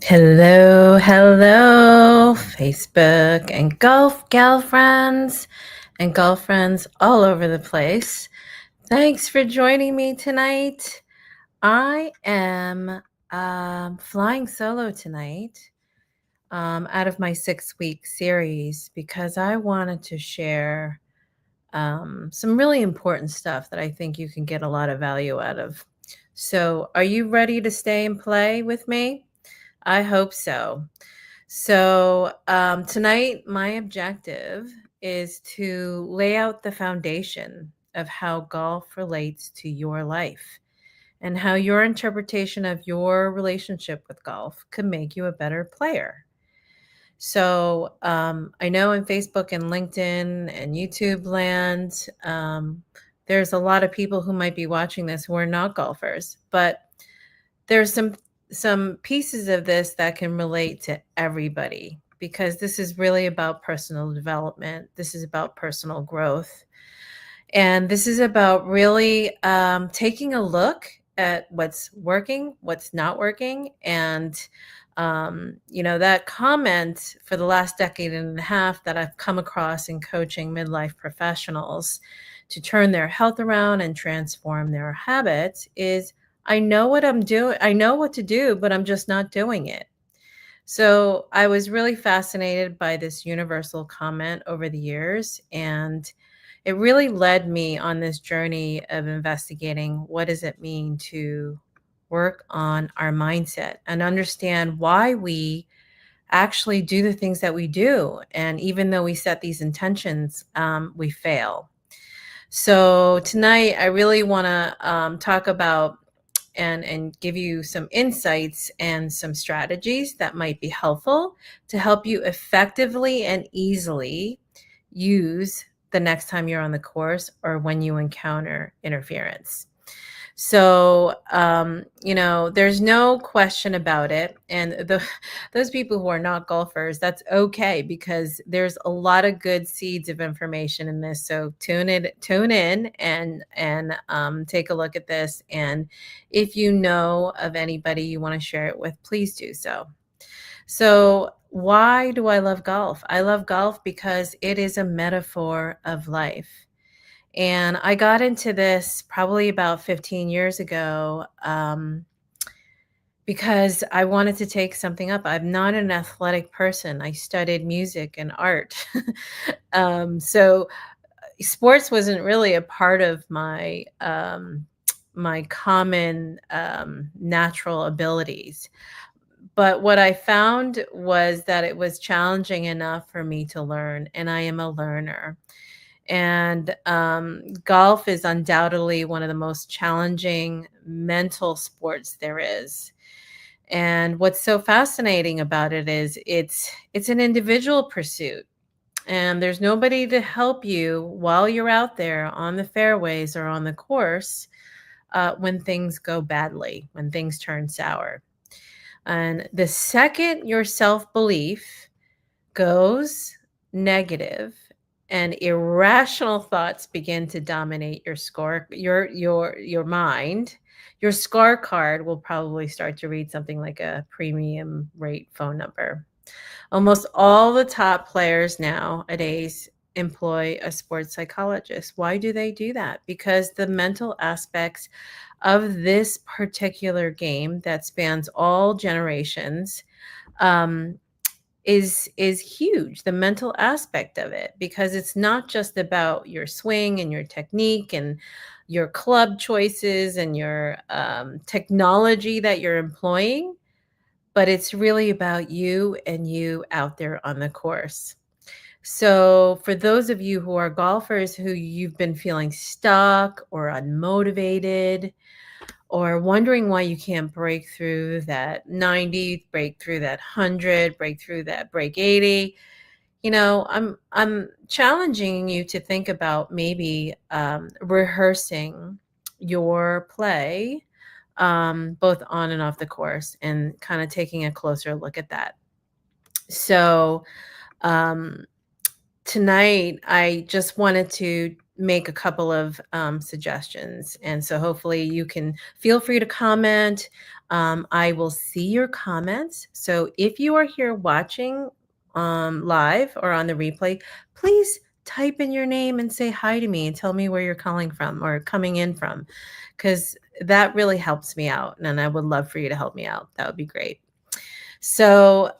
Hello, Facebook and golf gal friends and girlfriends all over the place. Thanks for joining me tonight. I am flying solo tonight out of my 6-week series because I wanted to share some really important stuff that I think you can get a lot of value out of. So, are you ready to stay and play with me? I hope so. Tonight, my objective is to lay out the foundation of how golf relates to your life and how your interpretation of your relationship with golf could make you a better player. I know in Facebook and LinkedIn and YouTube land, there's a lot of people who might be watching this who are not golfers, but there's some pieces of this that can relate to everybody because this is really about personal development. This is about personal growth. And this is about really taking a look at what's working, what's not working. That comment for the last decade and a half that I've come across in coaching midlife professionals to turn their health around and transform their habits is I know what I'm doing. I know what to do, but I'm just not doing it. So I was really fascinated by this universal comment over the years, and it really led me on this journey of investigating what does it mean to work on our mindset and understand why we actually do the things that we do. And even though we set these intentions, we fail. So tonight, I really want to talk about and give you some insights and some strategies that might be helpful to help you effectively and easily use the next time you're on the course or when you encounter interference. There's no question about it. And those people who are not golfers, that's okay because there's a lot of good seeds of information in this. So tune in and take a look at this. And if you know of anybody you want to share it with, please do so. So why do I love golf? I love golf because it is a metaphor of life. And I got into this probably about 15 years ago because I wanted to take something up. I'm not an athletic person. I studied music and art. So sports wasn't really a part of my common natural abilities. But what I found was that it was challenging enough for me to learn, and I am a learner. And golf is undoubtedly one of the most challenging mental sports there is. And what's so fascinating about it is it's an individual pursuit. And there's nobody to help you while you're out there on the fairways or on the course when things go badly, when things turn sour. And the second your self belief goes negative and irrational thoughts begin to dominate your mind, your scorecard will probably start to read something like a premium rate phone number. Almost all the top players nowadays employ a sports psychologist. Why do they do that? Because the mental aspects of this particular game that spans all generations um, is huge, the mental aspect of it, because it's not just about your swing and your technique and your club choices and your technology that you're employing, but it's really about you and you out there on the course. So, for those of you who are golfers who you've been feeling stuck or unmotivated, or wondering why you can't break through that 90, break through that 100, break through that break 80, I'm challenging you to think about maybe rehearsing your play both on and off the course and kind of taking a closer look at that. So um, tonight, I just wanted to make a couple of suggestions. And so hopefully you can feel free to comment. I will see your comments. So if you are here watching live or on the replay, please type in your name and say hi to me and tell me where you're calling from or coming in from, because that really helps me out. And I would love for you to help me out. That would be great. So,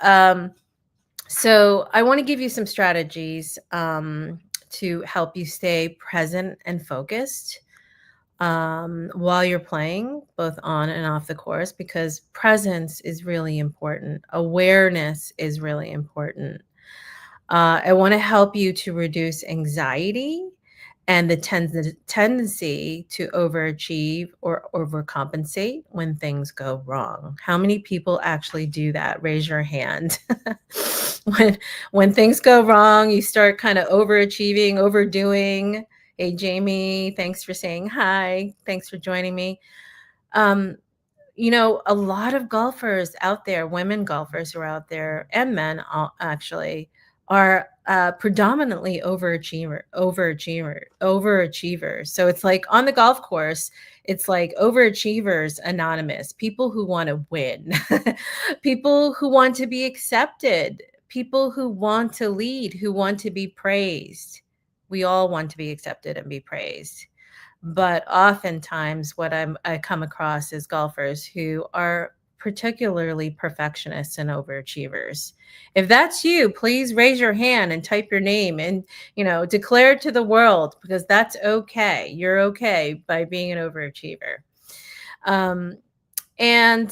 so I want to give you some strategies to help you stay present and focused while you're playing, both on and off the course, because presence is really important. Awareness is really important. I want to help you to reduce anxiety and the tendency to overachieve or overcompensate when things go wrong. How many people actually do that? Raise your hand. when when things go wrong, you start kind of overachieving, overdoing. Hey, Jamie, thanks for saying hi. Thanks for joining me. Um, a lot of golfers out there, women golfers who are out there, and men actually, are predominantly overachievers. So it's like on the golf course, it's like overachievers anonymous, people who want to win, people who want to be accepted, people who want to lead, who want to be praised. We all want to be accepted and be praised. But oftentimes, what I come across is golfers who are particularly perfectionists and overachievers. If that's you, please raise your hand and type your name and, declare it to the world, because that's okay. You're okay by being an overachiever. Um, and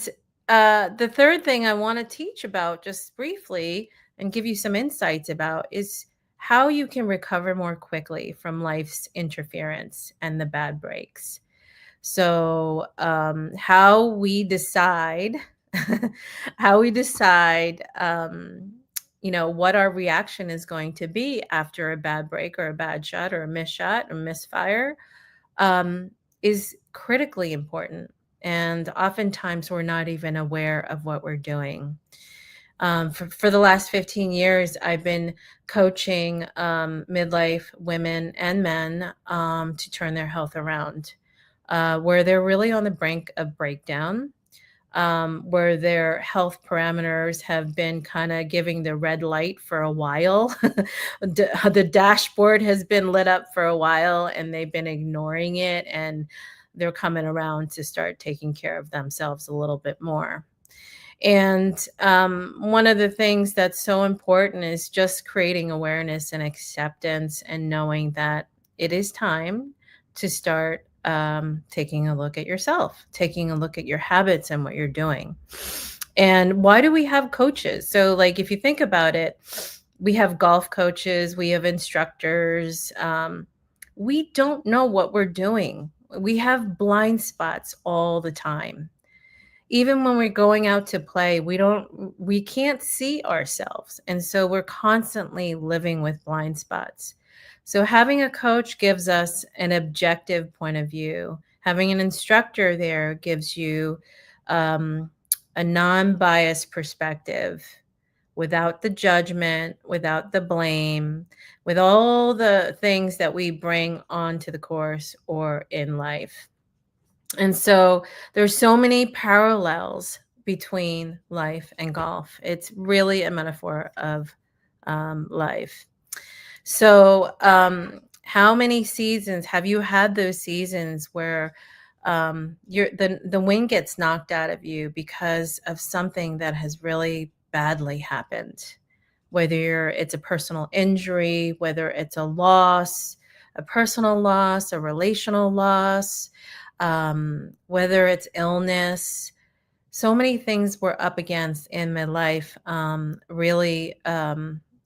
the third thing I want to teach about just briefly and give you some insights about is how you can recover more quickly from life's interference and the bad breaks. So, how we decide, how we decide, what our reaction is going to be after a bad break or a bad shot or a missed shot or misfire, is critically important. And oftentimes we're not even aware of what we're doing. For the last 15 years, I've been coaching midlife women and men to turn their health around, where they're really on the brink of breakdown, where their health parameters have been kind of giving the red light for a while. The dashboard has been lit up for a while and they've been ignoring it, and they're coming around to start taking care of themselves a little bit more. And one of the things that's so important is just creating awareness and acceptance and knowing that it is time to start taking a look at yourself, taking a look at your habits and what you're doing. And why do we have coaches? So, like, if you think about it, we have golf coaches, we have instructors. We don't know what we're doing. We have blind spots all the time. Even when we're going out to play, we can't see ourselves. And so we're constantly living with blind spots. So having a coach gives us an objective point of view. Having an instructor there gives you a non-biased perspective, without the judgment, without the blame, with all the things that we bring onto the course or in life. And so there's so many parallels between life and golf. It's really a metaphor of life. So, how many seasons have you had? Those seasons where the wind gets knocked out of you because of something that has really badly happened, whether it's a personal injury, whether it's a loss, a personal loss, a relational loss, whether it's illness. So many things we're up against in midlife really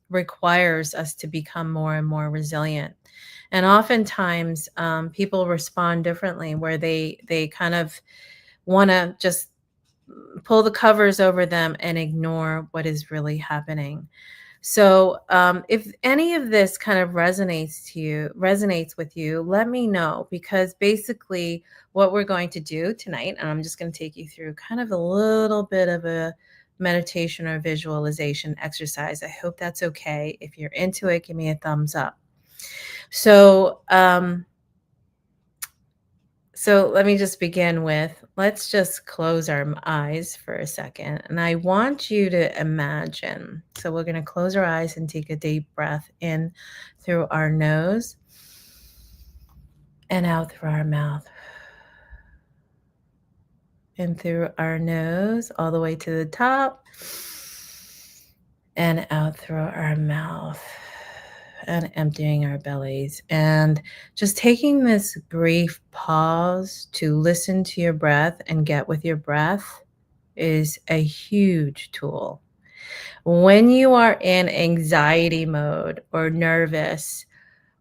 requires us to become more and more resilient. And oftentimes people respond differently, where they kind of want to just pull the covers over them and ignore what is really happening. So, if any of this kind of resonates with you, let me know, because basically what we're going to do tonight, and I'm just going to take you through kind of a little bit of a meditation or visualization exercise. I hope that's okay. If you're into it, give me a thumbs up. So, so let me just begin with, let's just close our eyes for a second. And I want you to imagine. So we're going to close our eyes and take a deep breath in through our nose and out through our mouth. In through our nose all the way to the top and out through our mouth, and emptying our bellies, and just taking this brief pause to listen to your breath and get with your breath is a huge tool. When you are in anxiety mode or nervous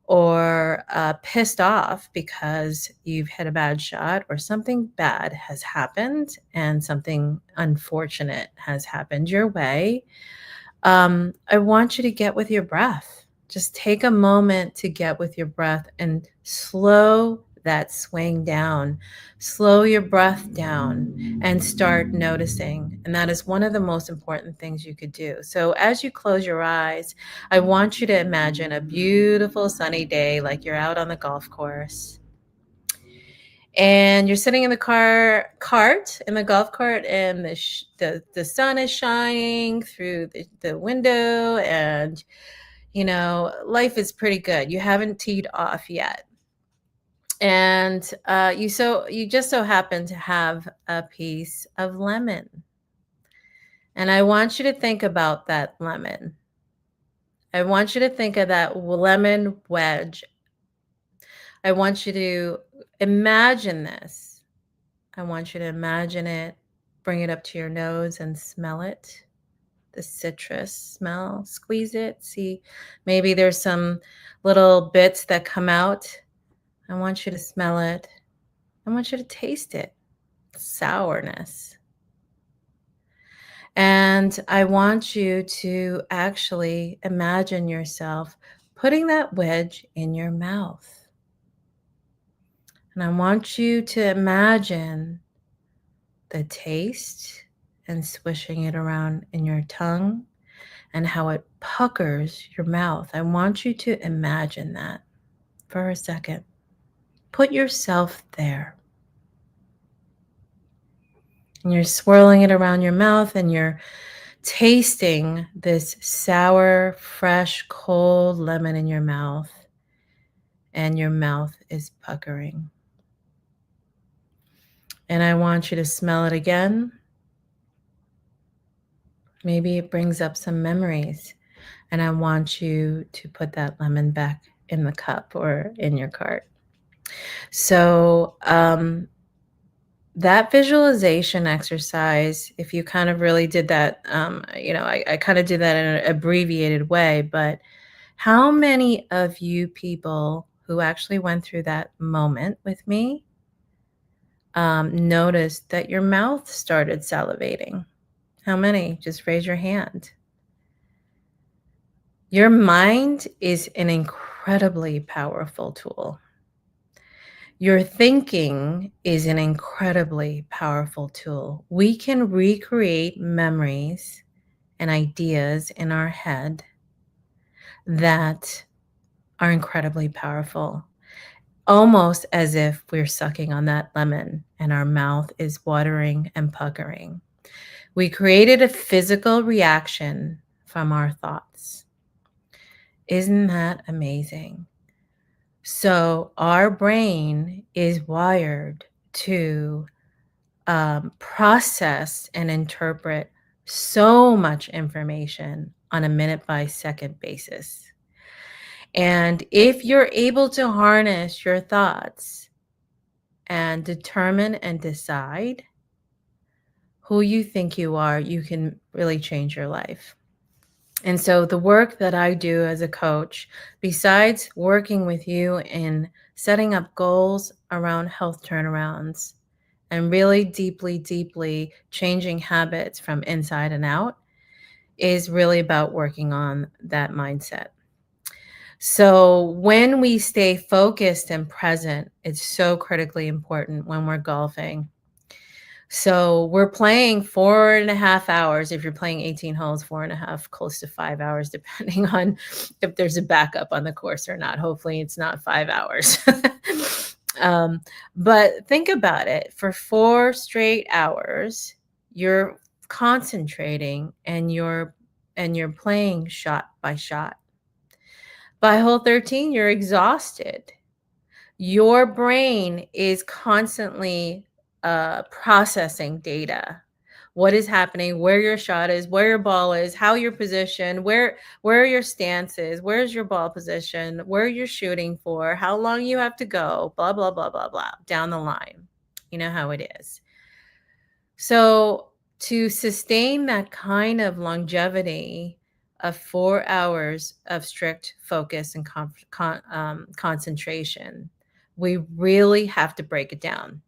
or pissed off because you've hit a bad shot or something bad has happened and something unfortunate has happened your way, I want you to get with your breath. Just take a moment to get with your breath and slow that swing down. Slow your breath down and start noticing. And that is one of the most important things you could do. So as you close your eyes, I want you to imagine a beautiful sunny day, like you're out on the golf course. And you're sitting in the cart in the golf cart, and the sun is shining through the window, and life is pretty good. You haven't teed off yet, and you just so happen to have a piece of lemon, and I want you to think about that lemon. I want you to think of that lemon wedge. I want you to imagine this. I want you to imagine it, bring it up to your nose and smell it, the citrus smell, squeeze it, see maybe there's some little bits that come out. I want you to smell it. I want you to taste it, sourness. And I want you to actually imagine yourself putting that wedge in your mouth. And I want you to imagine the taste and swishing it around in your tongue and how it puckers your mouth. I want you to imagine that for a second. Put yourself there. And you're swirling it around your mouth and you're tasting this sour, fresh, cold lemon in your mouth. And your mouth is puckering. And I want you to smell it again. Maybe it brings up some memories. And I want you to put that lemon back in the cup or in your cart. So that visualization exercise, if you kind of really did that, I kind of did that in an abbreviated way, but how many of you people who actually went through that moment with me noticed that your mouth started salivating? How many? Just raise your hand. Your mind is an incredibly powerful tool. Your thinking is an incredibly powerful tool. We can recreate memories and ideas in our head that are incredibly powerful, almost as if we're sucking on that lemon and our mouth is watering and puckering. We created a physical reaction from our thoughts. Isn't that amazing? So our brain is wired to process and interpret so much information on a minute by second basis. And if you're able to harness your thoughts and determine and decide who you think you are, you can really change your life. And so the work that I do as a coach, besides working with you in setting up goals around health turnarounds and really deeply, deeply changing habits from inside and out, is really about working on that mindset. So when we stay focused and present, it's so critically important when we're golfing. So we're playing 4.5 hours. If you're playing 18 holes, 4.5, close to 5 hours, depending on if there's a backup on the course or not. Hopefully, it's not 5 hours. um, but think about it. For 4 straight hours, you're concentrating and you're playing shot by shot. By hole 13, you're exhausted. Your brain is constantly processing data. What is happening, where your shot is, where your ball is, how you're positioned, where your stance is, where's your ball position, where you're shooting for, how long you have to go, blah, blah, blah, blah, blah, down the line. You know how it is. So to sustain that kind of longevity of 4 hours of strict focus and concentration, we really have to break it down.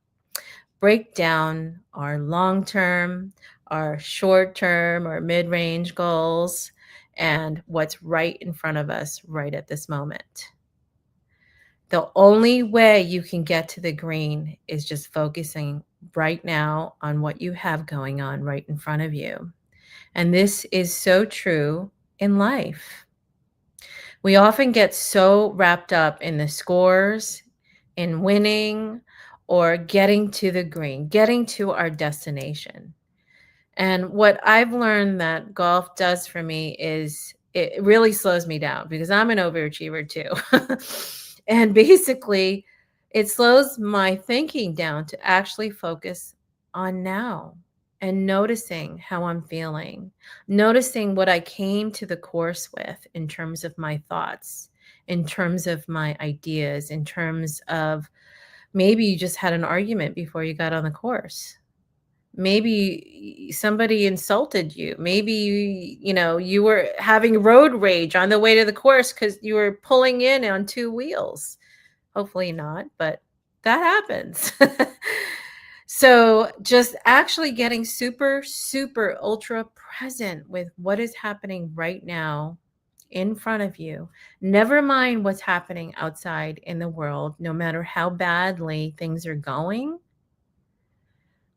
Break down our long term, our short term, or mid range goals, and what's right in front of us right at this moment. The only way you can get to the green is just focusing right now on what you have going on right in front of you. And this is so true in life. We often get so wrapped up in the scores, in winning, or getting to the green, getting to our destination. And what I've learned that golf does for me is it really slows me down because I'm an overachiever too. And basically, it slows my thinking down to actually focus on now and noticing how I'm feeling, noticing what I came to the course with in terms of my thoughts, in terms of my ideas, in terms of maybe you just had an argument before you got on the course. Maybe somebody insulted you. Maybe you were having road rage on the way to the course because you were pulling in on two wheels. Hopefully not, but that happens. So just actually getting super, super ultra present with what is happening right now in front of you. Never mind what's happening outside in the world, no matter how badly things are going.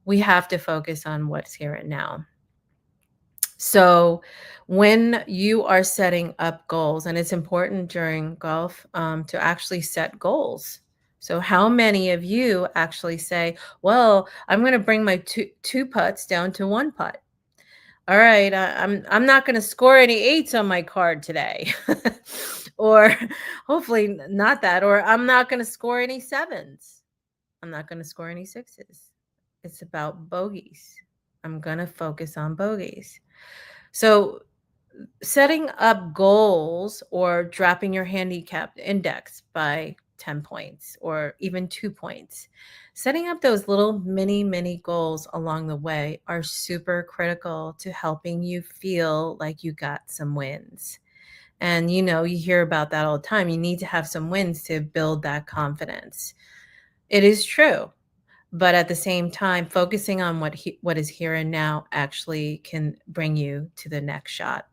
We have to focus on what's here and now. So, when you are setting up goals, and it's important during golf to actually set goals. So, how many of you actually say, "Well, I'm going to bring my two putts down to one putt. All right, I'm not going to score any eights on my card today," or hopefully not that, or I'm not going to score any sevens. I'm not going to score any sixes. It's about bogeys. I'm going to focus on bogeys. So, setting up goals or dropping your handicap index by 10 points or even 2 points, setting up those little mini goals along the way are super critical to helping you feel like you got some wins. And you hear about that all the time. You need to have some wins to build that confidence. It is true. But at the same time, focusing on what is here and now actually can bring you to the next shot.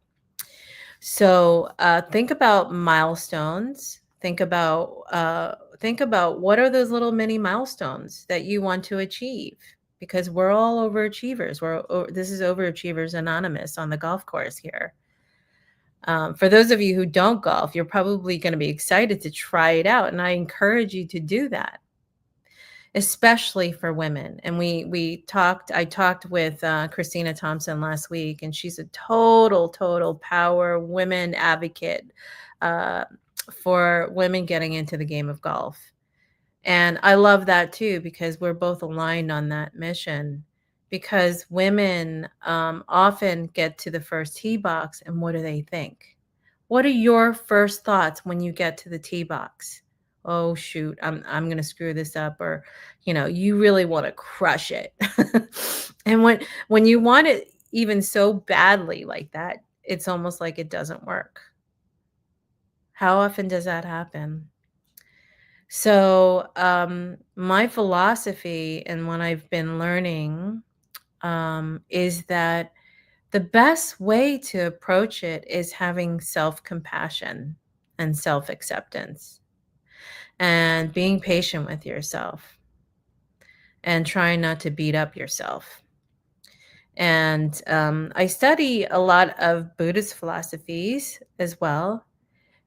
So think about milestones. Think about what are those little mini milestones that you want to achieve, because we're all overachievers. This is Overachievers Anonymous on the golf course here. For those of you who don't golf, you're probably going to be excited to try it out, and I encourage you to do that, especially for women. And I talked with Christina Thompson last week, and she's a total power women advocate uh, for women getting into the game of golf. And I love that too, because we're both aligned on that mission. Because women often get to the first tee box, and what do they think? What are your first thoughts when you get to the tee box? Oh shoot, I'm going to screw this up, or you really want to crush it. And when you want it even so badly like that, it's almost like it doesn't work. How often does that happen? So, my philosophy and what I've been learning is that the best way to approach it is having self compassion and self acceptance and being patient with yourself and trying not to beat up yourself. And I study a lot of Buddhist philosophies as well.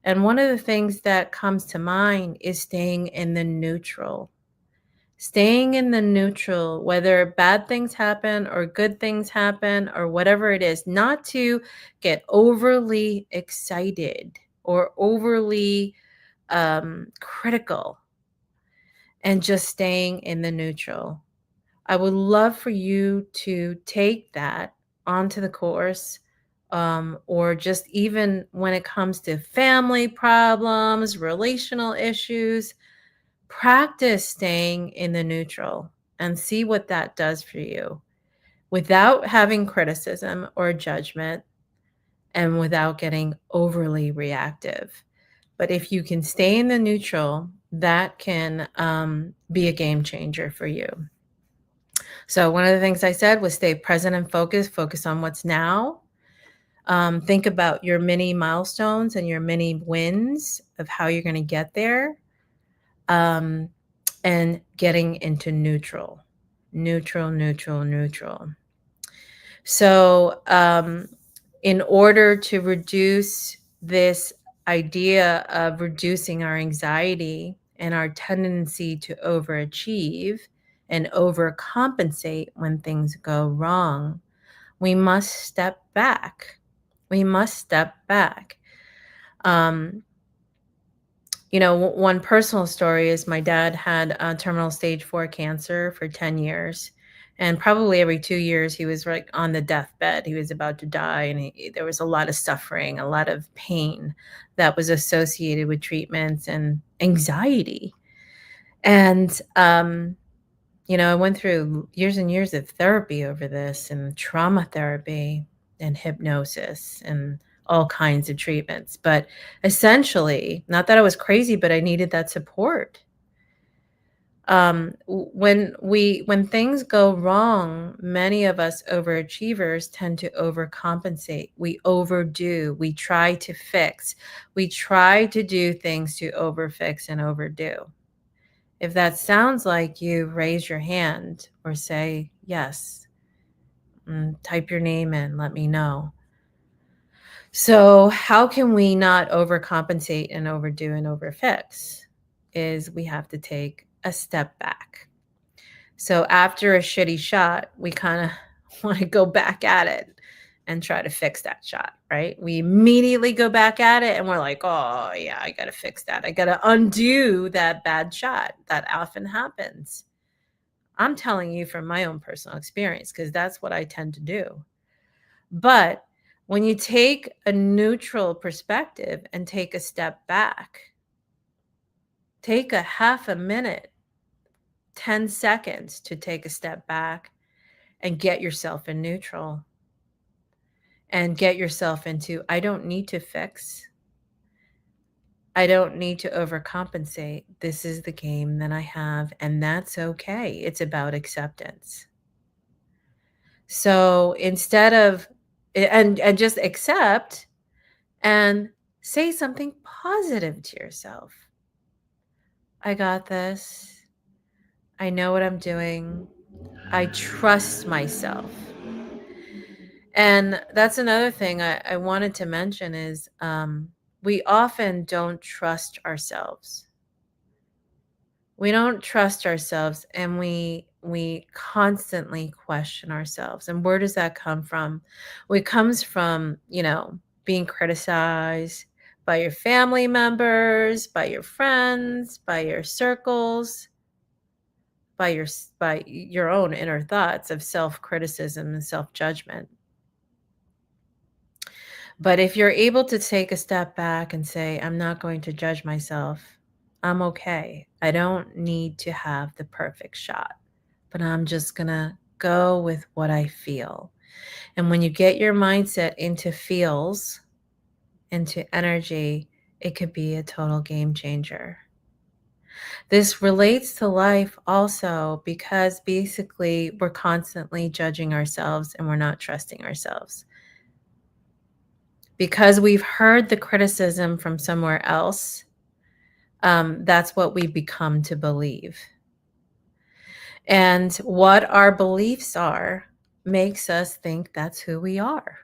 And one of the things that comes to mind is staying in the neutral. Staying in the neutral, whether bad things happen or good things happen or whatever it is, not to get overly excited or overly critical, and just staying in the neutral. I would love for you to take that onto the course, or just even when it comes to family problems, relational issues, practice staying in the neutral and see what that does for you without having criticism or judgment and without getting overly reactive. But if you can stay in the neutral, that can be a game changer for you. So one of the things I said was stay present and focus on what's now. Think about your mini milestones and your mini wins of how you're going to get there. And getting into neutral. So in order to reduce this idea of reducing our anxiety and our tendency to overachieve and overcompensate when things go wrong, we must step back. We must step back. One personal story is my dad had terminal stage 4 cancer for 10 years. And probably every 2 years, he was like on the deathbed. He was about to die. And there was a lot of suffering, a lot of pain that was associated with treatments and anxiety. And, I went through years and years of therapy over this, and trauma therapy and hypnosis and all kinds of treatments. But essentially, not that I was crazy, but I needed that support. When things go wrong, many of us overachievers tend to overcompensate. We overdo. We try to fix. We try to do things to overfix and overdo. If that sounds like you, raise your hand or say yes. Type your name in. Let me know. So how can we not overcompensate and overdo and overfix? Is we have to take a step back. So after a shitty shot, we kind of want to go back at it and try to fix that shot, right? We immediately go back at it and we're like, oh yeah, I got to fix that. I got to undo that bad shot. That often happens. I'm telling you from my own personal experience, because that's what I tend to do. But when you take a neutral perspective and take a step back, take a half a minute, 10 seconds to take a step back and get yourself in neutral and get yourself into, I don't need to fix. I don't need to overcompensate. This is the game that I have, and that's okay. It's about acceptance. So instead of, and just accept and say something positive to yourself. I got this. I know what I'm doing. I trust myself. And that's another thing I wanted to mention is we often don't trust ourselves. We don't trust ourselves, and we constantly question ourselves. And where does that come from? Well, it comes from, being criticized by your family members, by your friends, by your circles, by your own inner thoughts of self-criticism and self-judgment. But if you're able to take a step back and say, I'm not going to judge myself, I'm okay. I don't need to have the perfect shot, but I'm just going to go with what I feel. And when you get your mindset into feels, into energy, it could be a total game changer. This relates to life also because basically we're constantly judging ourselves and we're not trusting ourselves. Because we've heard the criticism from somewhere else, that's what we become to believe. And what our beliefs are makes us think that's who we are.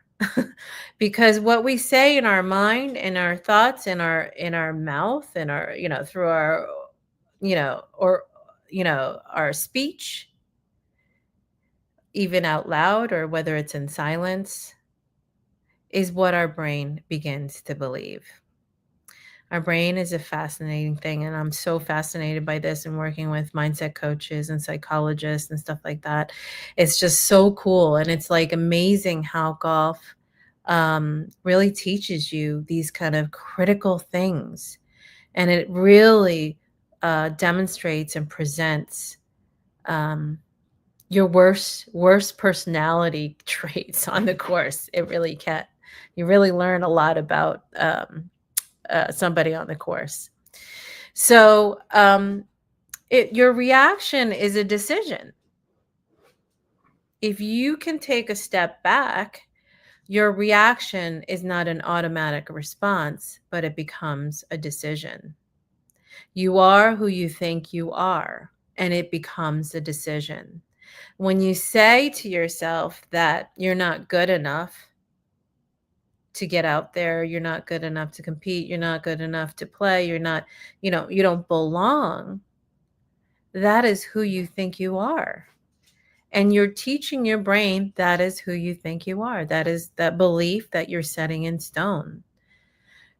Because what we say in our mind and our thoughts in our mouth and our, through our, or, our speech, even out loud or whether it's in silence, is what our brain begins to believe. Our brain is a fascinating thing, and I'm so fascinated by this and working with mindset coaches and psychologists and stuff like that. It's just so cool, and it's like amazing how golf really teaches you these kind of critical things, and it really demonstrates and presents um, your worst personality traits on the course. It really can. You really learn a lot about somebody on the course. So your reaction is a decision. If you can take a step back, your reaction is not an automatic response, but it becomes a decision. You are who you think you are, and it becomes a decision. When you say to yourself that you're not good enough to get out there, you're not good enough to compete, you're not good enough to play, you're not, you don't belong, that is who you think you are. And you're teaching your brain that is who you think you are. That is that belief that you're setting in stone.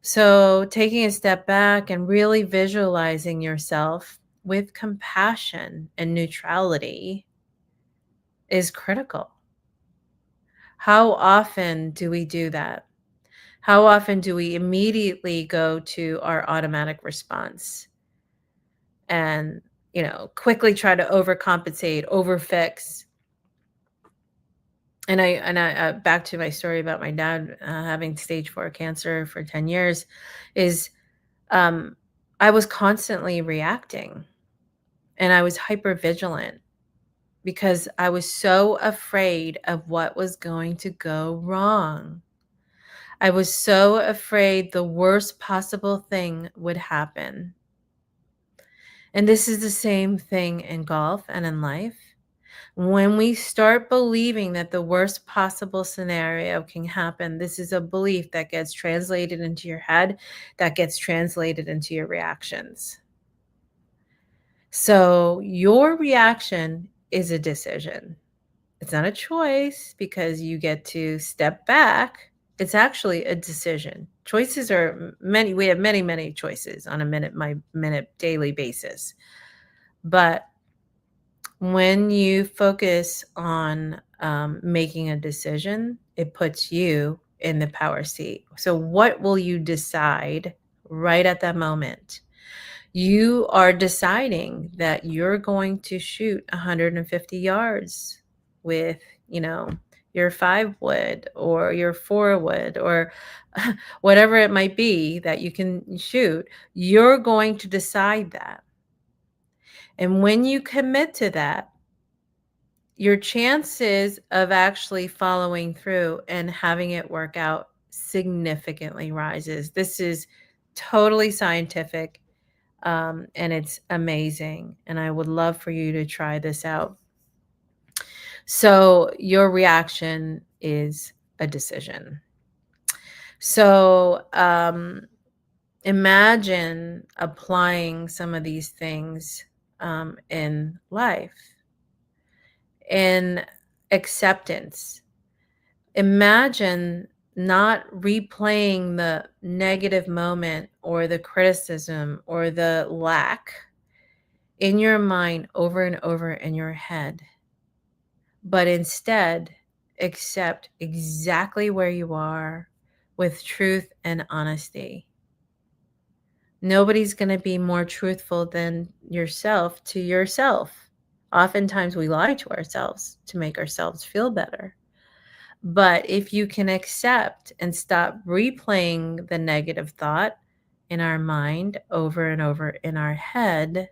So taking a step back and really visualizing yourself with compassion and neutrality is critical. How often do we do that? How often do we immediately go to our automatic response and, quickly try to overcompensate, overfix? And I back to my story about my dad having stage 4 cancer for 10 years, is um, I was constantly reacting, and I was hyper vigilant because I was so afraid of what was going to go wrong. I was so afraid the worst possible thing would happen. And this is the same thing in golf and in life. When we start believing that the worst possible scenario can happen, this is a belief that gets translated into your head, that gets translated into your reactions. So your reaction is a decision. It's not a choice because you get to step back. It's actually a decision. Choices are many. We have many, many choices on a minute by minute daily basis. But when you focus on making a decision, it puts you in the power seat. So, what will you decide right at that moment? You are deciding that you're going to shoot 150 yards with, your 5 wood or your 4 wood or whatever it might be that you can shoot. You're going to decide that. And when you commit to that, your chances of actually following through and having it work out significantly rises. This is totally scientific, and it's amazing. And I would love for you to try this out. So your reaction is a decision. So imagine applying some of these things in life. In acceptance, imagine not replaying the negative moment or the criticism or the lack in your mind over and over in your head, but instead accept exactly where you are with truth and honesty. Nobody's going to be more truthful than yourself to yourself. Oftentimes we lie to ourselves to make ourselves feel better. But if you can accept and stop replaying the negative thought in our mind over and over in our head,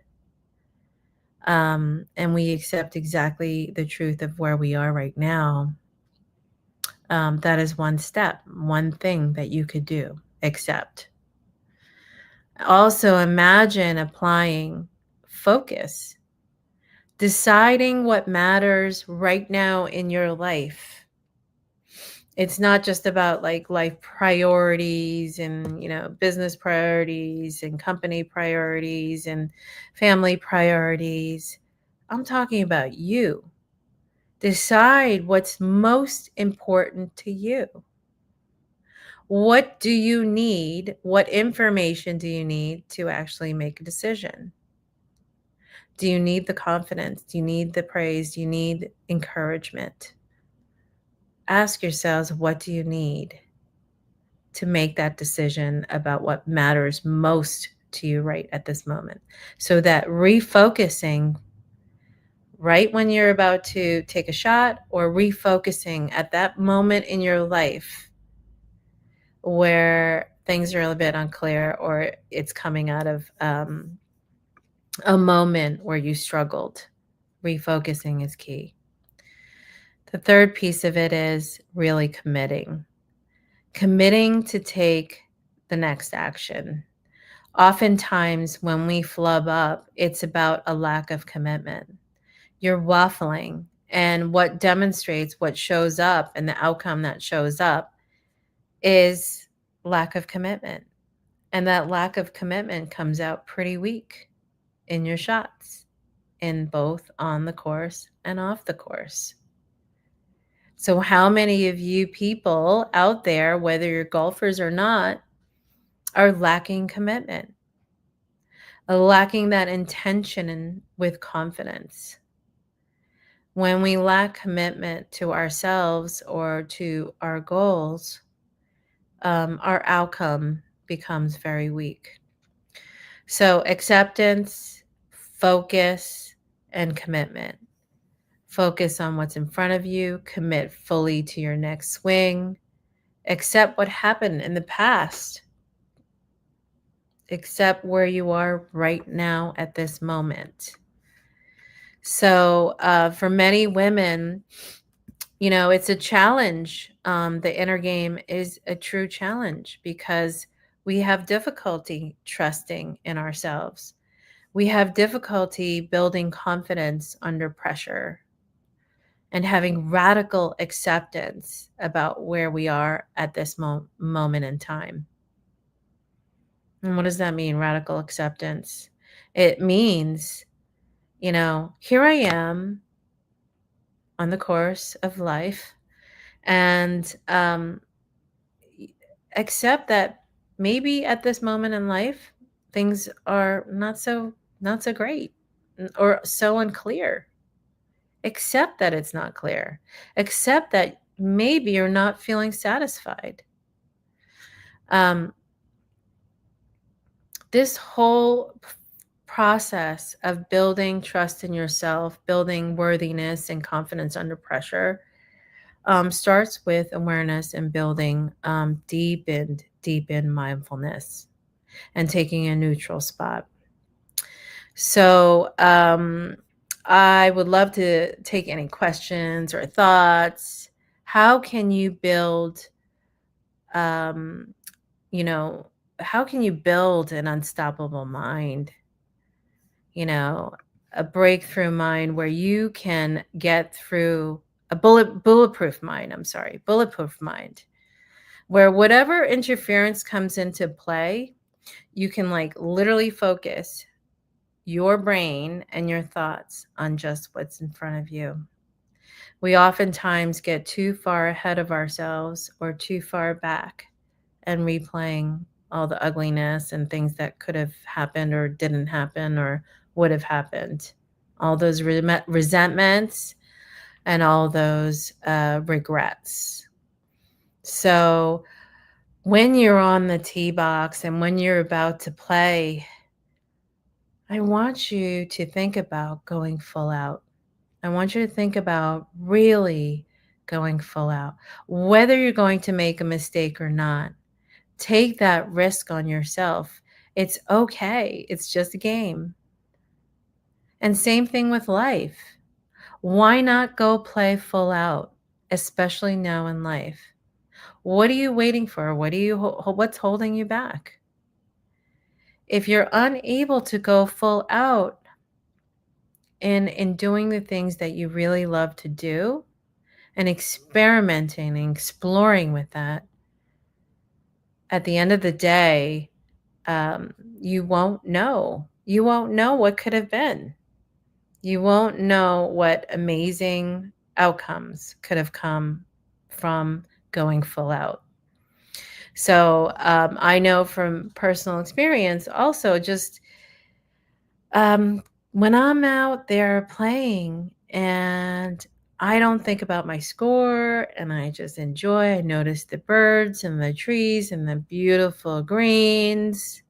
and we accept exactly the truth of where we are right now, that is one step, one thing that you could do. Accept. Also, imagine applying focus Deciding what matters right now in your life. It's not just about like life priorities and, business priorities and company priorities and family priorities. I'm talking about you. Decide what's most important to you. What do you need? What information do you need to actually make a decision? Do you need the confidence? Do you need the praise? Do you need encouragement? Ask yourselves, what do you need to make that decision about what matters most to you right at this moment? So that refocusing right when you're about to take a shot, or refocusing at that moment in your life where things are a little bit unclear, or it's coming out of a moment where you struggled. Refocusing is key. The third piece of it is really committing to take the next action. Oftentimes, when we flub up, it's about a lack of commitment. You're waffling, and what demonstrates what shows up and the outcome that shows up is lack of commitment. And that lack of commitment comes out pretty weak in your shots, in both on the course and off the course. So, how many of you people out there, whether you're golfers or not, are lacking commitment, lacking that intention and with confidence? When we lack commitment to ourselves or to our goals, our outcome becomes very weak. So, acceptance, focus, and commitment. Focus on what's in front of you, commit fully to your next swing, accept what happened in the past, accept where you are right now at this moment. So, for many women, it's a challenge. The inner game is a true challenge because we have difficulty trusting in ourselves. We have difficulty building confidence under pressure and having radical acceptance about where we are at this moment in time. And what does that mean, radical acceptance? It means, here I am on the course of life, and accept that maybe at this moment in life things are not so great, or so unclear. Accept that it's not clear. Accept that maybe you're not feeling satisfied. This whole process of building trust in yourself, building worthiness and confidence under pressure, starts with awareness and building deep in mindfulness and taking a neutral spot. So I would love to take any questions or thoughts. How can you build, um, how can you build an unstoppable mind? A breakthrough mind where you can get through a bulletproof mind. I'm sorry, bulletproof mind, where whatever interference comes into play, you can like literally focus your brain and your thoughts on just what's in front of you. We oftentimes get too far ahead of ourselves or too far back and replaying all the ugliness and things that could have happened or didn't happen or would have happened. All those resentments and all those regrets. So when you're on the tee box and when you're about to play, I want you to think about going full out. I want you to think about really going full out. Whether you're going to make a mistake or not, take that risk on yourself. It's okay. It's just a game. And same thing with life. Why not go play full out, especially now in life? What are you waiting for? What's holding you back? If you're unable to go full out, in doing the things that you really love to do and experimenting and exploring with that, at the end of the day, um, you won't know. You won't know what could have been. You won't know what amazing outcomes could have come from going full out. So I know from personal experience also just um, when I'm out there playing and I don't think about my score and I just enjoy, I notice the birds and the trees and the beautiful greens.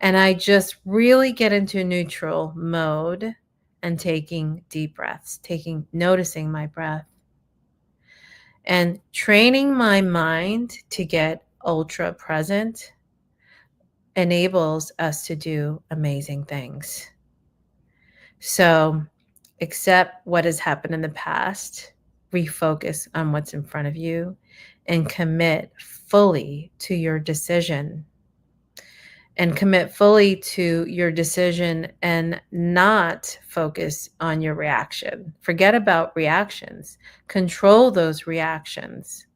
And I just really get into neutral mode and taking deep breaths, noticing my breath and training my mind to get ultra present enables us to do amazing things. So accept what has happened in the past, refocus on what's in front of you, and commit fully to your decision. And commit fully to your decision and not focus on your reaction. Forget about reactions. Control those reactions.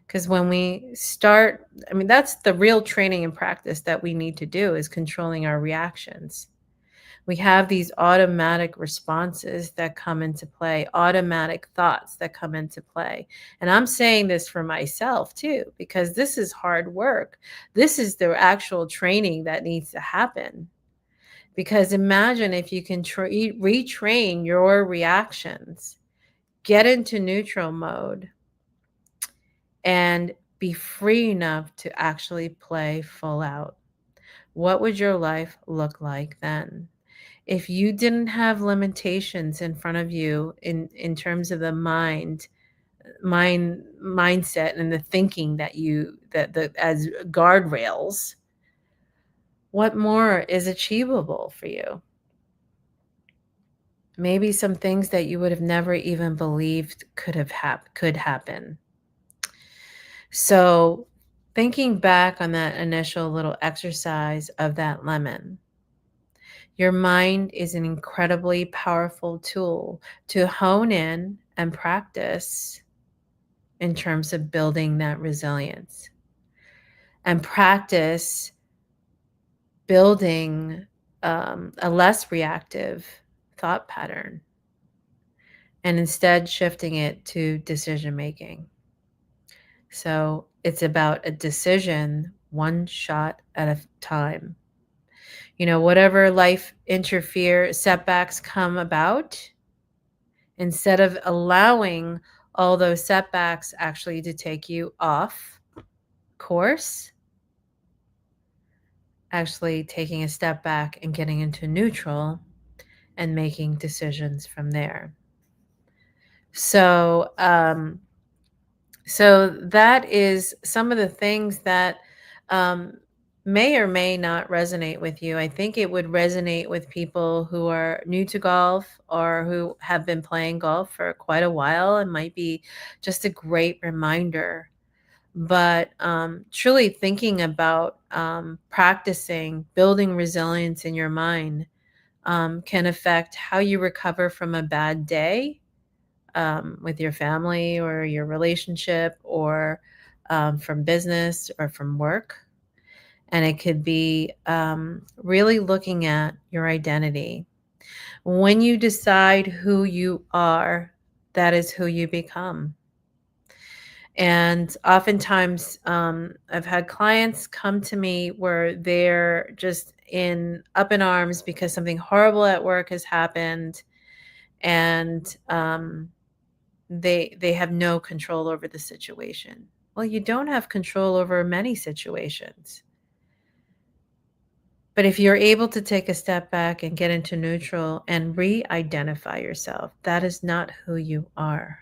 Because when we start, I mean, that's the real training and practice that we need to do is controlling our reactions. We have these automatic responses that come into play, automatic thoughts that come into play. And I'm saying this for myself too, because this is hard work. This is the actual training that needs to happen. Because imagine if you can retrain your reactions, get into neutral mode, and be free enough to actually play full out. What would your life look like then? If you didn't have limitations in front of you in terms of the mindset and the thinking that the as guardrails, what more is achievable for you? Maybe some things that you would have never even believed could happen. So, thinking back on that initial little exercise of that lemon, your mind is an incredibly powerful tool to hone in and practice in terms of building that resilience and practice building a less reactive thought pattern and instead shifting it to decision making. So it's about a decision one shot at a time. Whatever life setbacks come about, instead of allowing all those setbacks actually to take you off course, actually taking a step back and getting into neutral and making decisions from there. So that is some of the things that um, may or may not resonate with you. I think it would resonate with people who are new to golf or who have been playing golf for quite a while and might be just a great reminder. But truly thinking about practicing building resilience in your mind can affect how you recover from a bad day with your family or your relationship or from business or from work. And it could be really looking at your identity. When you decide who you are, that is who you become. And oftentimes, I've had clients come to me where they're just up in arms because something horrible at work has happened, and they have no control over the situation. Well, you don't have control over many situations. But if you're able to take a step back and get into neutral and re-identify yourself, that is not who you are.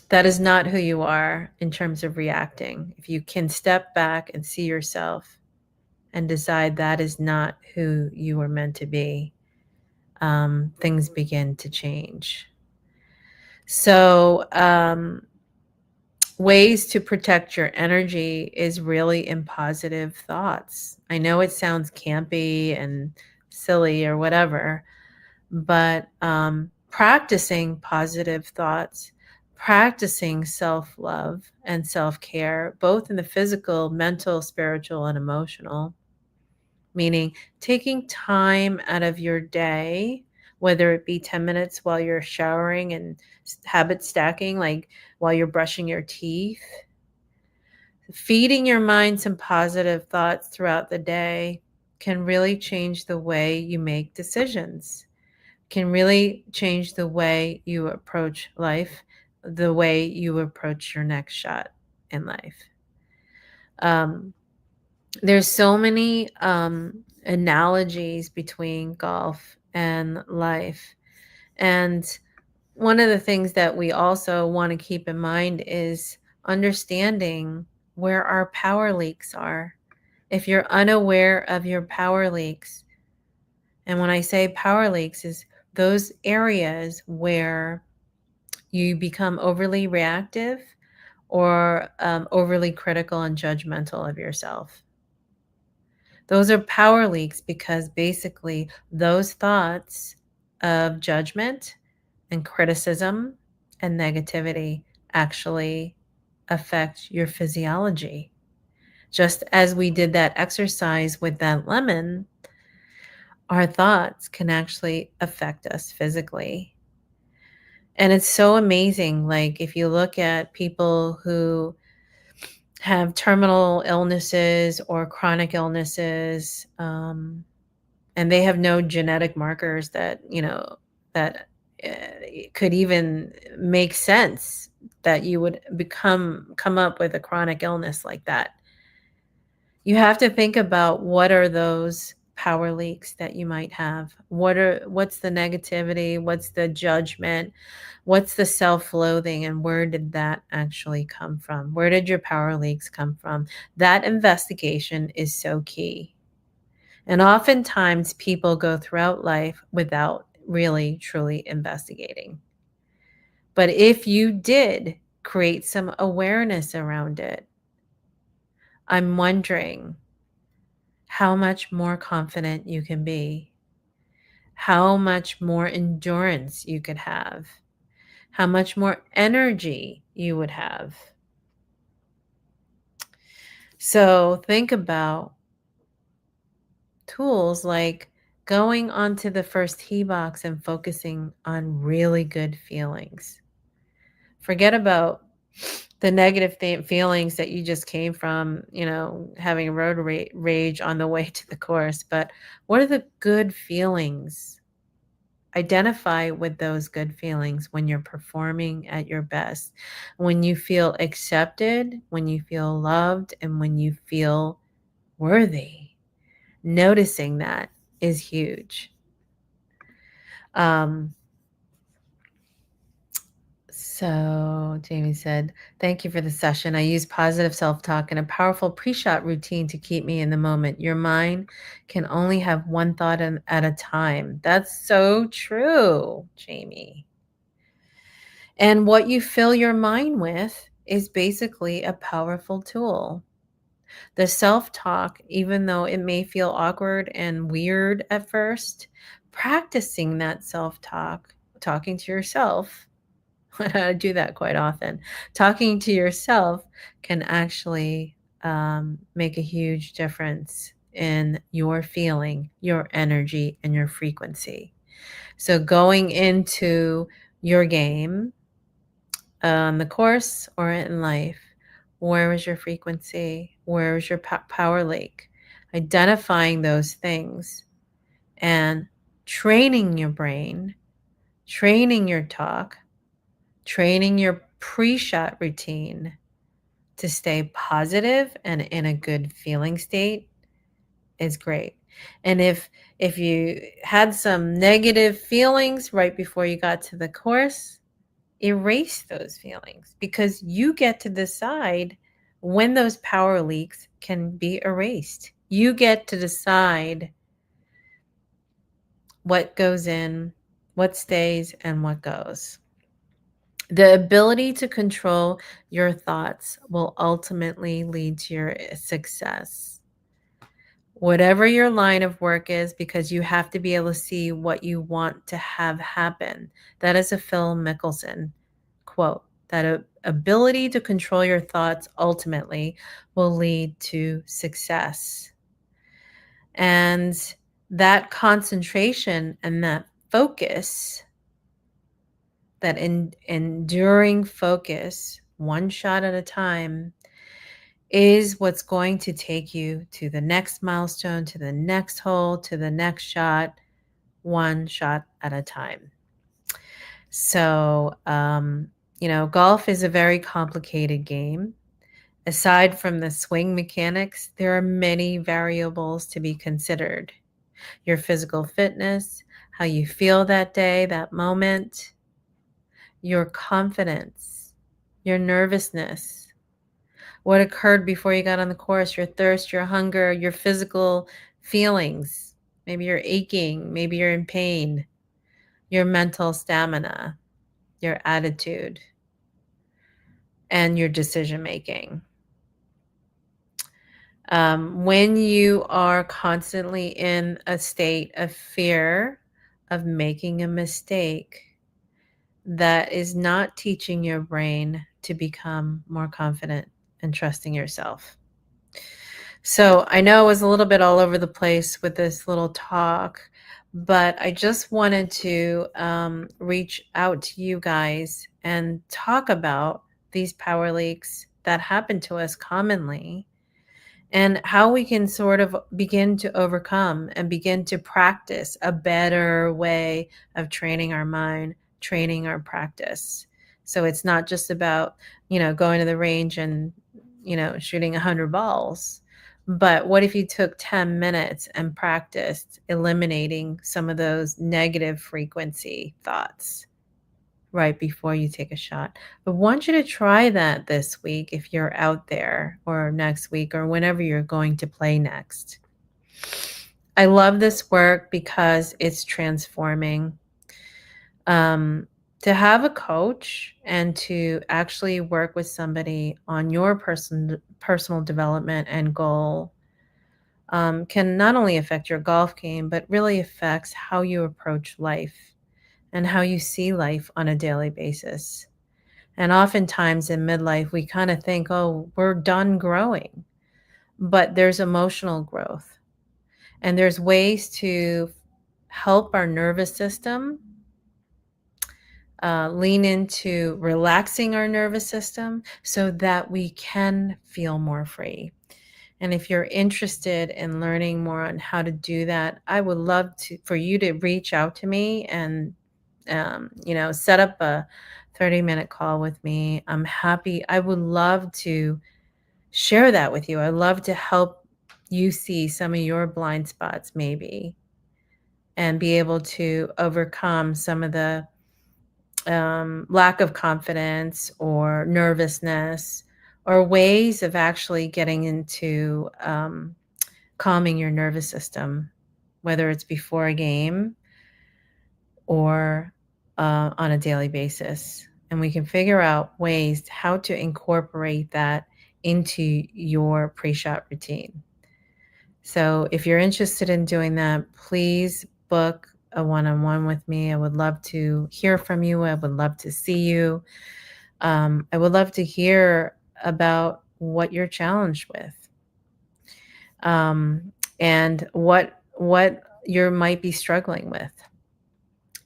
That is not who you are in terms of reacting. If you can step back and see yourself and decide that is not who you are meant to be, things begin to change. So Ways to protect your energy is really in positive thoughts. I know it sounds campy and silly or whatever, but practicing positive thoughts, practicing self love and self care, both in the physical, mental, spiritual, and emotional, meaning taking time out of your day, whether it be 10 minutes while you're showering and habit stacking, like while you're brushing your teeth, feeding your mind some positive thoughts throughout the day can really change the way you make decisions, can really change the way you approach life, the way you approach your next shot in life. Um, there's so many analogies between golf and life. And one of the things that we also want to keep in mind is understanding where our power leaks are. If you're unaware of your power leaks, and when I say power leaks, is those areas where you become overly reactive or overly critical and judgmental of yourself. Those are power leaks because basically those thoughts of judgment and criticism and negativity actually affect your physiology. Just as we did that exercise with that lemon, our thoughts can actually affect us physically. And it's so amazing. Like, if you look at people who have terminal illnesses or chronic illnesses, and they have no genetic markers that, that could even make sense that you would come up with a chronic illness like that. You have to think about what are those power leaks that you might have. What's the negativity? What's the judgment? What's the self-loathing, and where did that actually come from? Where did your power leaks come from? That investigation is so key. And oftentimes people go throughout life without really truly investigating. But if you did create some awareness around it, I'm wondering how much more confident you can be, how much more endurance you could have, how much more energy you would have. So think about tools like going onto the first tee box and focusing on really good feelings. Forget about the negative feelings that you just came from, having road rage on the way to the course. But what are the good feelings? Identify with those good feelings when you're performing at your best, when you feel accepted, when you feel loved, and when you feel worthy. Noticing that is huge. So Jamie said, thank you for the session. I use positive self-talk and a powerful pre-shot routine to keep me in the moment. Your mind can only have one thought at a time. That's so true, Jamie. And what you fill your mind with is basically a powerful tool. The self-talk, even though it may feel awkward and weird at first, practicing that self-talk, talking to yourself, I do that quite often. Talking to yourself can actually make a huge difference in your feeling, your energy, and your frequency. So going into your game, on the course or in life, where is your frequency? Where is your power lake? Identifying those things and training your brain, training your talk, training your pre-shot routine to stay positive and in a good feeling state is great. And if you had some negative feelings right before you got to the course, erase those feelings, because you get to decide when those power leaks can be erased. You get to decide what goes in, what stays, and what goes. The ability to control your thoughts will ultimately lead to your success. Whatever your line of work is, because you have to be able to see what you want to have happen. That is a Phil Mickelson quote. That ability to control your thoughts ultimately will lead to success. And that concentration and that focus, that enduring focus, one shot at a time, is what's going to take you to the next milestone, to the next hole, to the next shot, one shot at a time. So, golf is a very complicated game. Aside from the swing mechanics, there are many variables to be considered. Your physical fitness, how you feel that day, that moment, your confidence, your nervousness, what occurred before you got on the course, your thirst, your hunger, your physical feelings. Maybe you're aching, maybe you're in pain, your mental stamina, your attitude, and your decision making. When you are constantly in a state of fear of making a mistake, that is not teaching your brain to become more confident and trusting yourself. So I know it was a little bit all over the place with this little talk, but I just wanted to reach out to you guys and talk about these power leaks that happen to us commonly and how we can sort of begin to overcome and begin to practice a better way of training our mind, training our practice. So it's not just about, going to the range and, shooting 100 balls. But what if you took 10 minutes and practiced eliminating some of those negative frequency thoughts right before you take a shot? I want you to try that this week if you're out there, or next week, or whenever you're going to play next. I love this work because it's transforming. To have a coach and to actually work with somebody on your personal development and goal can not only affect your golf game, but really affects how you approach life and how you see life on a daily basis. And oftentimes in midlife, we kind of think, oh, we're done growing. But there's emotional growth. And there's ways to help our nervous system lean into relaxing our nervous system so that we can feel more free. And if you're interested in learning more on how to do that, I would love for you to reach out to me and set up a 30-minute call with me. I'm happy. I would love to share that with you. I'd love to help you see some of your blind spots maybe and be able to overcome some of the lack of confidence or nervousness, or ways of actually getting into calming your nervous system, whether it's before a game or on a daily basis. And we can figure out ways how to incorporate that into your pre-shot routine. So if you're interested in doing that, please book a one-on-one with me. I would love to hear from you. I would love to see you. I would love to hear about what you're challenged with, and what you might be struggling with.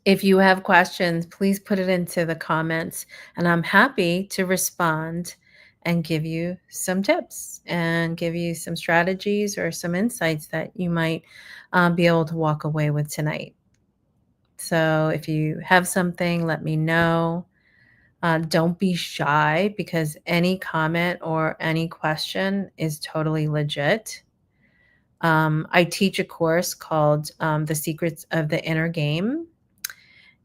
If you have questions, please put it into the comments, and I'm happy to respond and give you some tips and give you some strategies or some insights that you might be able to walk away with tonight. So if you have something, let me know. Don't be shy, because any comment or any question is totally legit. I teach a course called The Secrets of the Inner Game.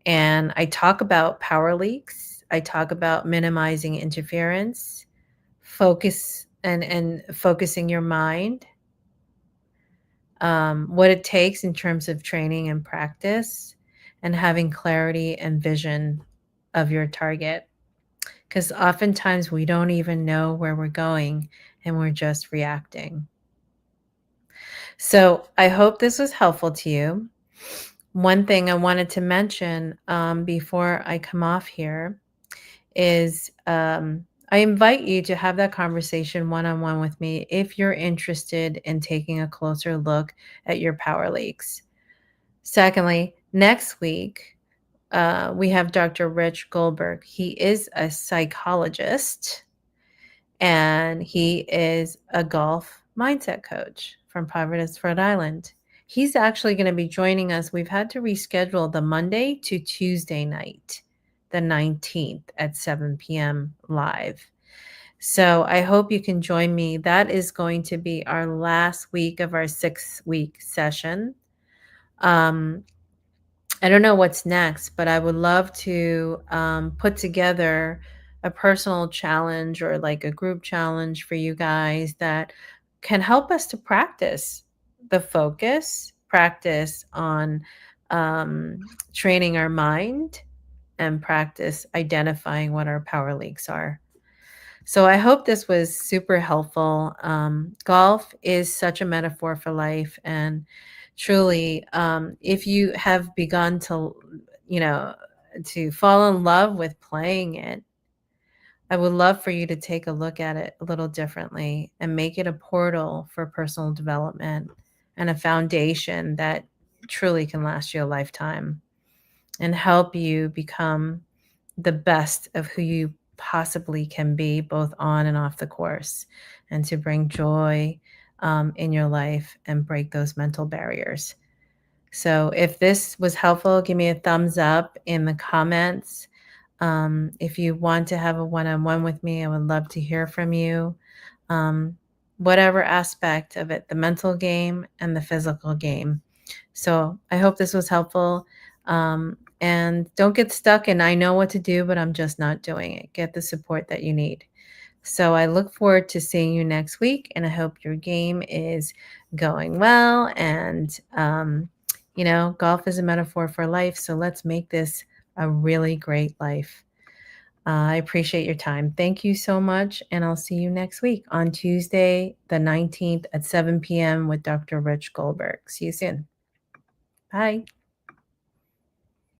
And I talk about power leaks. I talk about minimizing interference, focus and focusing your mind, what it takes in terms of training and practice, and having clarity and vision of your target. because oftentimes we don't even know where we're going and we're just reacting. So I hope this was helpful to you. One thing I wanted to mention before I come off here is I invite you to have that conversation one on one with me if you're interested in taking a closer look at your power leaks. Secondly, next week, we have Dr. Rich Goldberg. He is a psychologist and he is a golf mindset coach from Providence, Rhode Island. He's actually going to be joining us. We've had to reschedule the Monday to Tuesday night, the 19th at 7 p.m. live. So I hope you can join me. That is going to be our last week of our 6-week session. I don't know what's next, but I would love to put together a personal challenge or like a group challenge for you guys that can help us to practice the focus, practice on training our mind, and practice identifying what our power leaks are. So I hope this was super helpful. Golf is such a metaphor for life, and truly, if you have begun to, you know, to fall in love with playing it, I would love for you to take a look at it a little differently and make it a portal for personal development and a foundation that truly can last you a lifetime and help you become the best of who you possibly can be, both on and off the course, and to bring joy in your life and break those mental barriers. So, if this was helpful, give me a thumbs up in the comments. If you want to have a one on one with me, I would love to hear from you. Um, whatever aspect of it, the mental game and the physical game. So I hope this was helpful. And don't get stuck in, I know what to do, but I'm just not doing it. Get the support that you need. So I look forward to seeing you next week, and I hope your game is going well. And, golf is a metaphor for life. So let's make this a really great life. I appreciate your time. Thank you so much. And I'll see you next week on Tuesday, the 19th at 7 p.m. with Dr. Rich Goldberg. See you soon. Bye.